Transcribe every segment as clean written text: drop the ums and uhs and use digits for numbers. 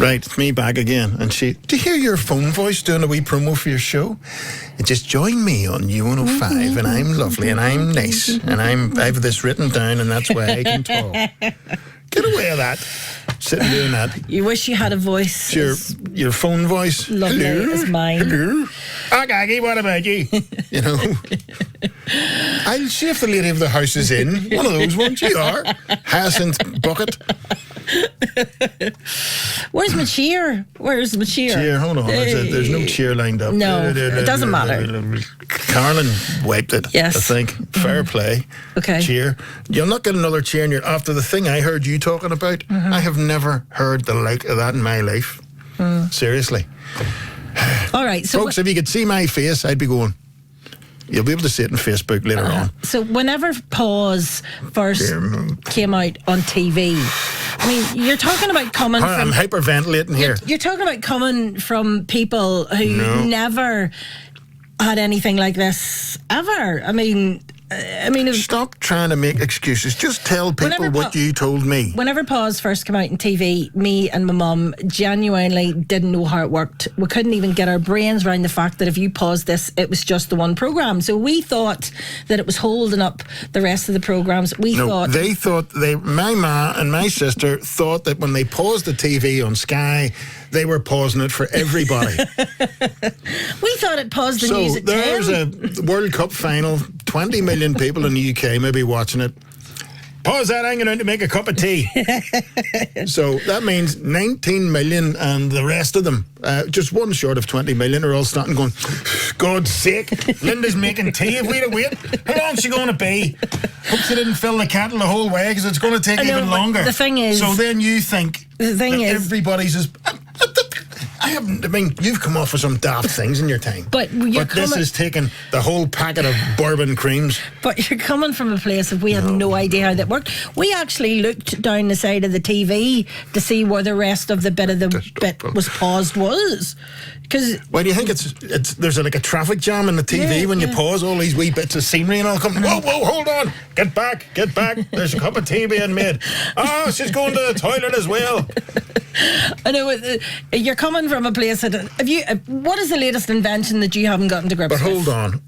Right, it's me back again. And she, do you hear your phone voice doing a wee promo for your show? Just join me on U105, and I'm lovely, and I'm nice, and I have this written down, and that's why I can talk. Get away with that. Sitting doing that. You wish you had a voice. Your phone voice. Lovely Hello? as mine. Hello? Ah, Gaggy, what about you? You know. I'll see if the lady of the house is in. One of those ones you are. Hyacinth bucket. Where's my chair? Chair, hold on. There's no chair lined up. No, it doesn't matter. Carolyn wiped it, yes. I think. Fair play. Okay. Chair. You'll not get another chair in your... After the thing I heard you talking about, I have never heard the like of that in my life. Seriously. All right. So folks, if you could see my face, I'd be going... You'll be able to see it on Facebook later on. So whenever Pause first came out on TV, I mean, you're talking about coming from... I'm hyperventilating here. You're talking about coming from people who never had anything like this ever. I mean, stop trying to make excuses. Just tell people what you told me. Whenever Pause first came out on TV, me and my mum genuinely didn't know how it worked. We couldn't even get our brains around the fact that if you paused this, it was just the one programme. So we thought that it was holding up the rest of the programmes. My ma and my sister thought that when they paused the TV on Sky, they were pausing it for everybody. We thought it paused the news at 10. So there's a World Cup final, 20 million people in the UK maybe watching it. Pause that, I'm going to make a cup of tea. So that means 19 million and the rest of them, just one short of 20 million, are all starting going, God's sake, Linda's making tea. If we'd have waited, how long's she going to be? Hope she didn't fill the kettle the whole way because it's going to take even longer. The thing is... So then you think everybody's as... I mean, you've come off with some daft things in your time. But this has taken the whole packet of bourbon creams. But you're coming from a place of we had no idea how that worked. We actually looked down the side of the TV to see where the rest of the bit was paused was. Why do you think there's like a traffic jam in the TV when you pause all these wee bits of scenery and all come, whoa, hold on, get back, there's a cup of tea being made. Oh, she's going to the toilet as well. I know, you're coming from a place that, what is the latest invention that you haven't gotten to grips with? But hold on,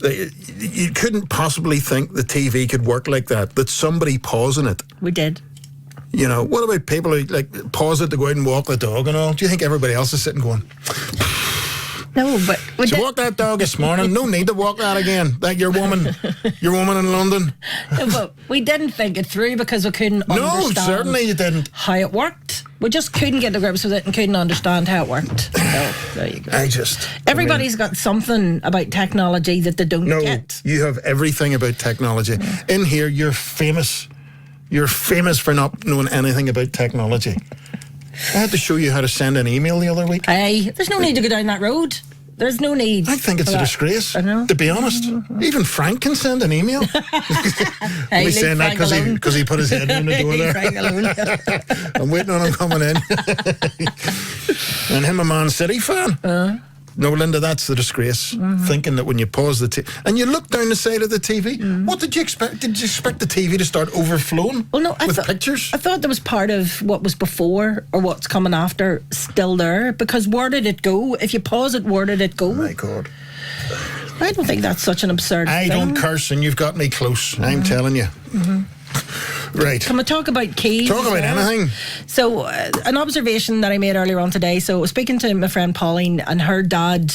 you couldn't possibly think the TV could work like that somebody pausing it. We did. You know, what about people who pause it to go out and walk the dog and all? Do you think everybody else is sitting going... No, but... She walked that dog this morning. No need to walk that again. Like your woman in London. No, but we didn't think it through because we couldn't understand... No, certainly you didn't. ...how it worked. We just couldn't get to grips with it and couldn't understand how it worked. So, there you go. Everybody's got something about technology that they don't get. No, you have everything about technology. Yeah. In here, you're famous. You're famous for not knowing anything about technology. I had to show you how to send an email the other week. Hey, there's no need to go down that road. There's no need. I think it's a disgrace, to be honest. Even Frank can send an email. Hey, he's saying that because he put his head in the door there. I'm waiting on him coming in. And him a Man City fan. No, Linda, that's the disgrace. Thinking that when you pause the TV... And you look down the side of the TV, what did you expect? Did you expect the TV to start overflowing with pictures? I thought there was part of what was before or what's coming after still there, because where did it go? If you pause it, where did it go? Oh, my God. I don't think that's such an absurd thing. I don't curse, and you've got me close. I'm telling you. Right. Can we talk about keys? Talk about anything. So, an observation that I made earlier on today. So, I was speaking to my friend Pauline, and her dad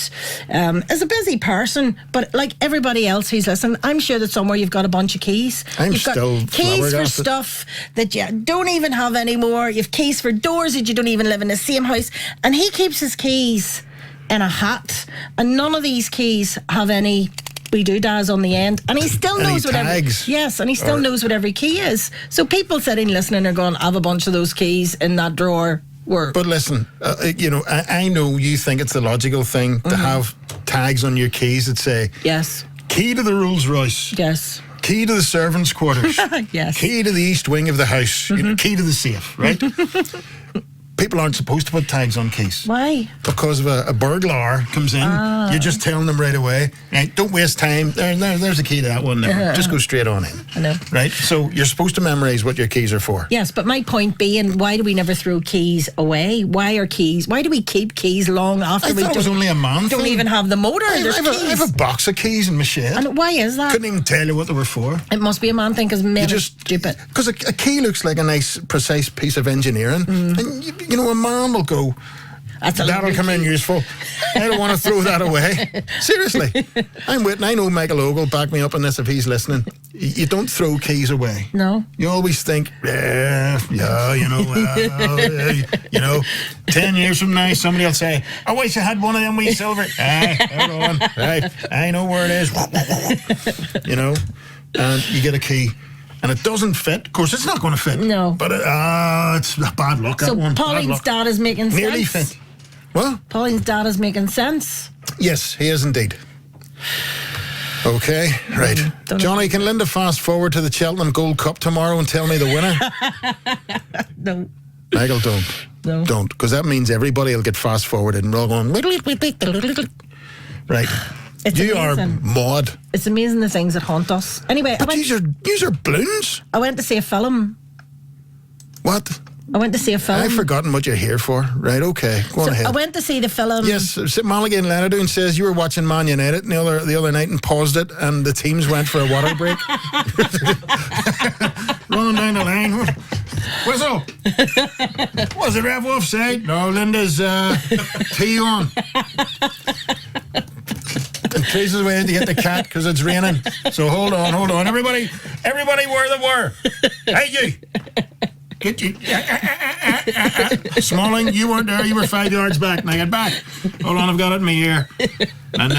is a busy person, but like everybody else who's listening, I'm sure that somewhere you've got a bunch of keys. You've got keys for stuff that you don't even have anymore. You've keys for doors that you don't even live in the same house. And he keeps his keys in a hat, and none of these keys have any doodads on the end, and he still knows what every key is. So people sitting listening are going, I have a bunch of those keys in that drawer. But listen, I know you think it's the logical thing to have tags on your keys that say, yes, key to the Rolls Royce, yes, key to the servants' quarters, yes, key to the east wing of the house, key to the safe, right? people aren't supposed to put tags on keys. Why? Because if a burglar comes in, you're just telling them right away, right, don't waste time. There's a key to that one there. Just go straight on in. I know. Right? So you're supposed to memorise what your keys are for. Yes, but my point being, why do we never throw keys away? Why do we keep keys long after I we thought it was only a man don't thing. even have the motor? I There's have keys. a box of keys in my shed. And why is that? Couldn't even tell you what they were for. It must be a man thing because men are stupid. Because a key looks like a nice, precise piece of engineering. And, you know, a man will go, that'll come in useful. I don't want to throw that away. Seriously. I'm waiting. I know Michael Ogle will back me up on this if he's listening. You don't throw keys away. No. You always think, you know, 10 years from now, somebody will say, I wish I had one of them wee silver. Hold on. Right. I know where it is. You know, and you get a key. And it doesn't fit. Of course, it's not going to fit. No. But it's bad luck, that one. So Pauline's dad is making sense. Nearly fit. What? Pauline's dad is making sense. Yes, he is indeed. Okay, right. Johnny, can Linda fast forward to the Cheltenham Gold Cup tomorrow and tell me the winner? No. Michael, don't. No. Don't, because that means everybody will get fast forwarded and we're all going... Right. It's you amazing. Are Maud. It's amazing the things that haunt us. Anyway, But these are balloons. I went to see a film. What? I went to see a film. I've forgotten what you're here for. Right, okay. Go on ahead. I went to see the film. Yes, Mulligan Lenadoon says you were watching Man United the other night and paused it and the teams went for a water break. Running down the line. Whistle. Was it ref offside? No, Linda's tea on. And traces away to get the cat because it's raining. So hold on. Everybody where they were. Hey, you. Get you. Smalling, you weren't there. You were 5 yards back. Now get back. Hold on, I've got it in my ear. And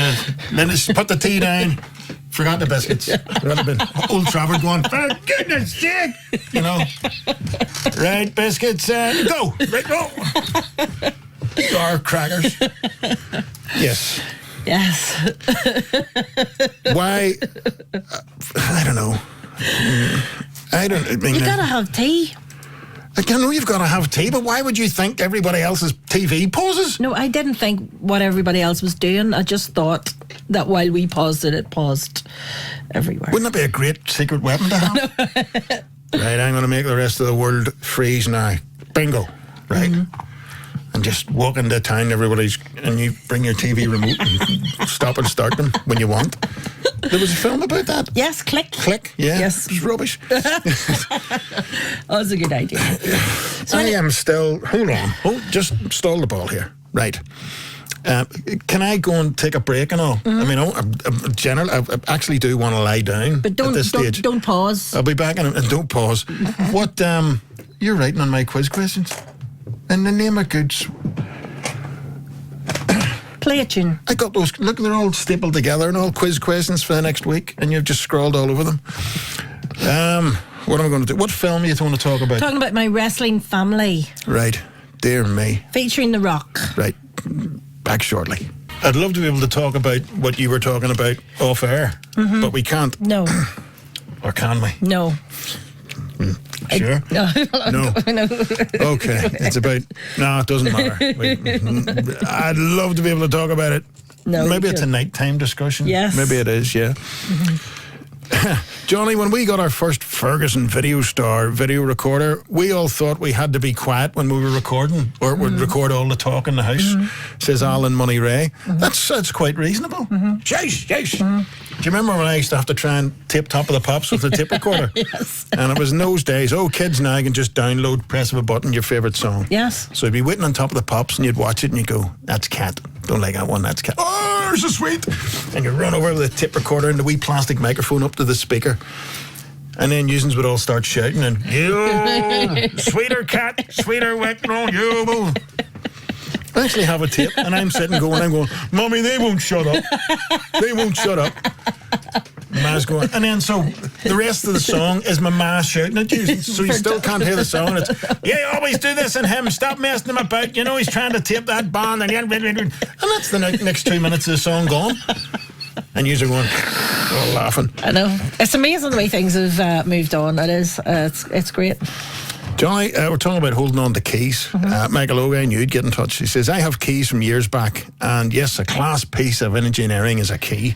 then just put the tea down. Forgot the biscuits. Old Trafford going, for goodness sake. You know. Right, biscuits. Go. Right, go. Or crackers. Yes. Yes. Why? I don't know. You gotta have tea. I know you've got to have tea, but why would you think everybody else's TV pauses? No, I didn't think what everybody else was doing. I just thought that while we paused it paused everywhere. Wouldn't that be a great secret weapon to have? Right, I'm going to make the rest of the world freeze now. Bingo. Right? Mm-hmm. And just walk into town, and you bring your TV remote and stop and start them when you want. There was a film about that. Yes, Click. Click, yeah. Yes. It was rubbish. That's a good idea. So I am still... Hold on. Just stall the ball here. Right. Can I go and take a break and all? Mm-hmm. I mean, I actually do want to lie down but at this stage. Don't pause. I'll be back and don't pause. What, you're writing on my quiz questions? In the name of good... Play a tune. I got those. Look, they're all stapled together and all quiz questions for the next week, and you've just scrawled all over them. What am I going to do? What film are you want to talk about? Talking about my wrestling family. Right. Dear me. Featuring The Rock. Right. Back shortly. I'd love to be able to talk about what you were talking about off air, but we can't. No. Or can we? No. Sure? No. Okay. It's about... No, it doesn't matter. I'd love to be able to talk about it. No. Maybe it's a nighttime discussion. Yes. Maybe it is, yeah. Johnny, when we got our first Ferguson Video Star video recorder, we all thought we had to be quiet when we were recording, or it would record all the talk in the house, says Alan Money Ray. That's quite reasonable. Shush. Do you remember when I used to have to try and tape Top of the Pops with the tape recorder? Yes. And it was in those days, kids now can just download, press of a button, your favourite song. Yes. So you'd be waiting on Top of the Pops and you'd watch it and you'd go, that's cat. Don't like that one, that's cat. Oh, there's a sweet. And you run over with the tape recorder and the wee plastic microphone up to the speaker. And then usins would all start shouting and, you, sweeter cat, sweeter wick, no, you. I actually have a tape and I'm going, Mommy, they won't shut up. They won't shut up. Ma's going, and then so the rest of the song is my ma shouting at you, so you still can't hear the song. It's, yeah, you always do this and him, stop messing him about, you know, he's trying to tape that band, and that's the next 2 minutes of the song gone. And you're going, all laughing. I know. It's amazing the way things have moved on. It is. It's great. Johnny, we're talking about holding on to keys. Michael Oga, I knew you'd get in touch. He says, I have keys from years back, and yes, a class piece of engineering is a key.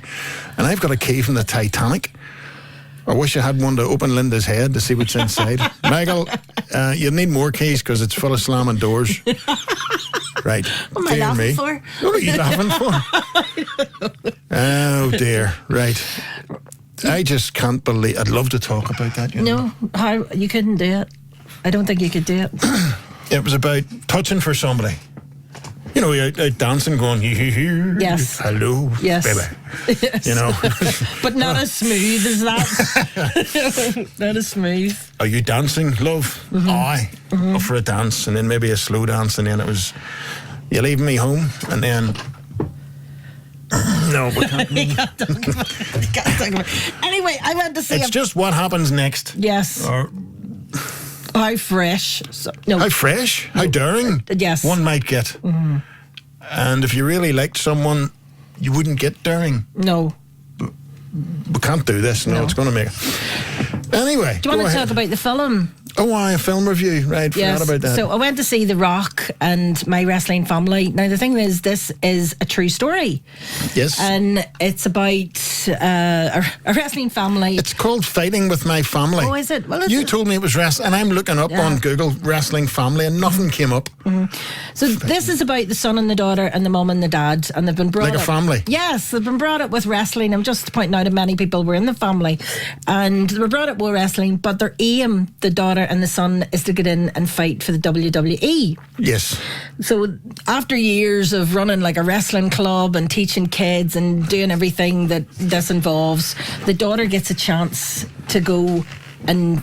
And I've got a key from the Titanic. I wish I had one to open Linda's head to see what's inside. Michael, you need more keys because it's full of slamming doors. Right. What am I laughing for? What are you laughing for? Oh, dear. Right. I just can't believe... I'd love to talk about that. No, how you couldn't do it. I don't think you could do it. It was about touching for somebody. You know, you're out dancing going, yes. Hello, yes. baby. Yes. You know. But not as smooth as that. Not as smooth. Are you dancing, love? Aye. Up for a dance, and then maybe a slow dance, and then it was, you leaving me home, and then... No, we can't. We can't talk about it. Anyway, I went to see It's just what happens next. Yes. Or, how fresh. No. how fresh? How daring? Yes. One might get. And if you really liked someone, you wouldn't get daring. No. We can't do this. No. It's going to make... Anyway, do you want to talk about the film? Oh, a film review. Right, yes. Forgot about that. So I went to see The Rock and My Wrestling Family. Now, the thing is, this is a true story. Yes. And it's about a wrestling family. It's called Fighting With My Family. Oh, is it? Well, you told me it was wrestling, and I'm looking up on Google Wrestling Family, and nothing came up. So this is about the son and the daughter and the mum and the dad, and they've been brought like up. a family. Yes, they've been brought up with wrestling. I'm just pointing out that many people were in the family, and they were brought up with wrestling, but their aim, the daughter and the son, is to get in and fight for the WWE. Yes. So after years of running like a wrestling club and teaching kids and doing everything that this involves, the daughter gets a chance to go and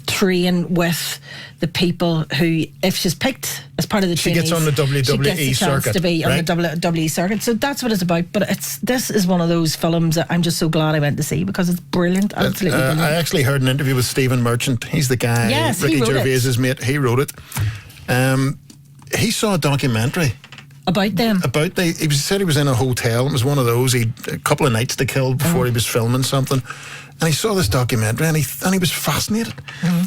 train with the people who, if she's picked as part of the she trainees, gets on the WWE she gets a chance circuit, to be right? on the WWE circuit. So that's what it's about. But this is one of those films that I'm just so glad I went to see because it's brilliant, absolutely brilliant. I actually heard an interview with Stephen Merchant. He's the guy, yes, Ricky Gervais's mate. He wrote it. He saw a documentary about them. He said he was in a hotel. It was one of those. He a couple of nights to kill before he was filming something. And he saw this documentary and he was fascinated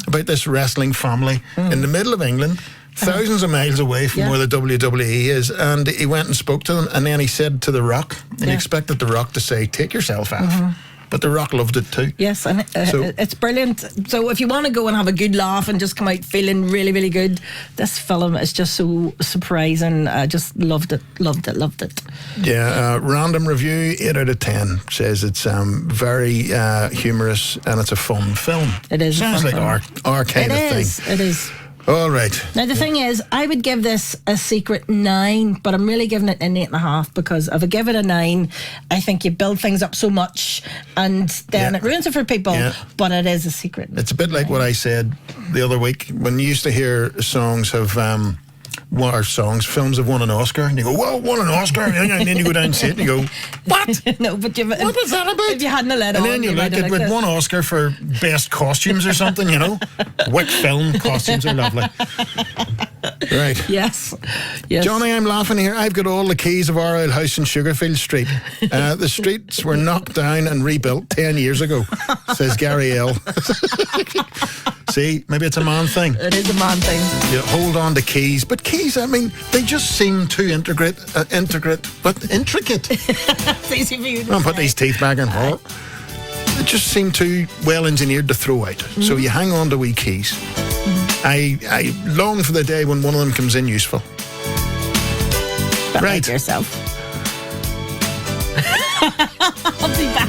about this wrestling family in the middle of England, thousands of miles away from where the WWE is. And he went and spoke to them. And then he said to The Rock, and he expected The Rock to say, take yourself off. But The Rock loved it too. Yes, and it's brilliant. So if you want to go and have a good laugh and just come out feeling really, really good, this film is just so surprising. I just loved it. Yeah, random review, 8 out of 10 says it's very humorous and it's a fun film. It is. Sounds like our kind of thing. It is. All right. Now the thing is, I would give this a secret 9, but I'm really giving it an 8.5 because if I give it a 9, I think you build things up so much and then it ruins it for people. Yeah. But it is a secret. It's a bit like what I said the other week when you used to hear songs have films have won an Oscar, and you go, "Whoa, won an Oscar!" And then you go down and see it, and you go, "What? No, but what was that about?" If you hadn't let and then you look at with one Oscar for best costumes or something, you know, Wick film costumes are lovely. Right. Yes. Johnny, I'm laughing here. I've got all the keys of our old house in Sugarfield Street. The streets were knocked down and rebuilt 10 years ago, says Gary L. See, maybe it's a man thing. It is a man thing. You hold on to keys, but keys, I mean, they just seem too intricate, but intricate. It's easy for you to I'll put these teeth back in. They just seem too well engineered to throw out. So you hang on to wee keys. I long for the day when one of them comes in useful. But right. Like yourself. I'll be back.